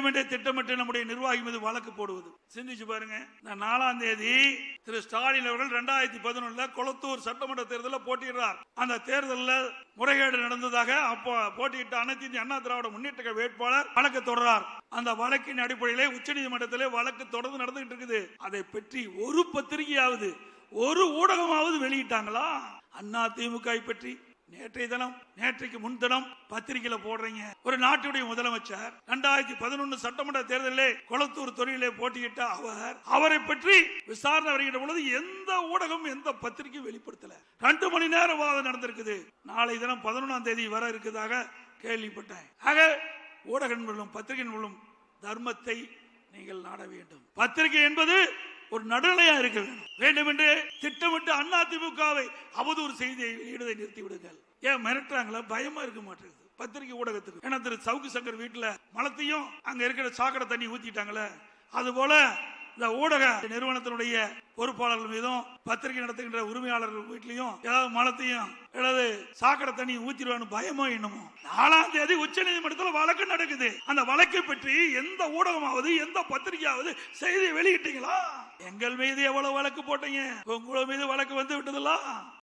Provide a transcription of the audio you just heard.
வேண்டுமென்றே திட்டமிட்டு நம்முடைய நிர்வாகி மீது வழக்கு போடுவது. சிந்திச்சு பாருங்க. 4ஆம் தேதி திரு ஸ்டாலின் அவர்கள் 2011 கொளத்தூர் சட்டமன்ற தேர்தலில் போட்டியிடுறார். அந்த தேர்தலில் முறைகேடு நடந்ததாக அப்போ போட்டியிட்ட அனைத்து இந்திய அண்ணா திராவிட முன்னேற்ற வேட்பாளர் வழக்கு தொடர்றார். அந்த வழக்கின் அடிப்படையிலே உச்சநீதிமன்றத்திலே வழக்கு தொடர்ந்து நடந்துகிட்டு இருக்குது. அதை பற்றி ஒரு பத்திரிகையாவது ஒரு ஊடகமாவது வெளியிட்டாங்களா? அண்ணா திமுக பற்றி நேற்றைக்கு முன்தினம் பத்திரிகையில போடுறீங்க. ஒரு நாட்டுடைய முதலமைச்சர் 2011 சட்டமன்ற தேர்தலில் கொளத்தூர் தொகுதியிலே போட்டியிட்ட அவரை பற்றி விசாரணை வருகின்ற பொழுது எந்த ஊடகம் எந்த பத்திரிகை வெளிப்படுத்தல. 2 மணி நேரம் வாதம் நடந்திருக்குது. நாளை தினம் 11ஆம் தேதி வர இருக்குதாக கேள்விப்பட்டேன். ஆக ஊடகங்களும் பத்திரிகைகளும் தர்மத்தை நீங்கள் நாட வேண்டும். பத்திரிகை என்பது ஒரு நடுநிலையா இருக்க வேண்டும் என்று திட்டமிட்டு அண்ணா திமுகவை அவதூறு செய்தியை வெளியிடுவதை நிறுத்தி விடுங்கள். ஏன் மிரட்டுறாங்களா? பயமா இருக்க மாட்டேங்குது பத்திரிகை ஊடகத்துக்கு. ஏன்னா திரு சவுக்கு சங்கர் வீட்டுல மலத்தையும் அங்க இருக்கிற சாக்கடை தண்ணி ஊத்திட்டாங்களே, அது போல இந்த ஊடக நிறுவனத்தினுடைய பொறுப்பாளர்கள் மீதும் பத்திரிகை நடத்துகின்ற உரிமையாளர்கள் வீட்லயும் ஏதாவது மலத்தையும் ஏதாவது சாக்கடை தண்ணி ஊத்திடுவான்னு பயமோ என்னமோ. 4ஆம் தேதி உச்ச நீதிமன்றத்தில் வழக்கு நடக்குது. அந்த வழக்கை பற்றி எந்த ஊடகமாவது எந்த பத்திரிகையாவது செய்தி வெளியிட்டீங்களா? எங்கள் மீது எவ்வளவு வழக்கு போட்டீங்க? உங்கள் மீது வழக்கு வந்து விட்டதுல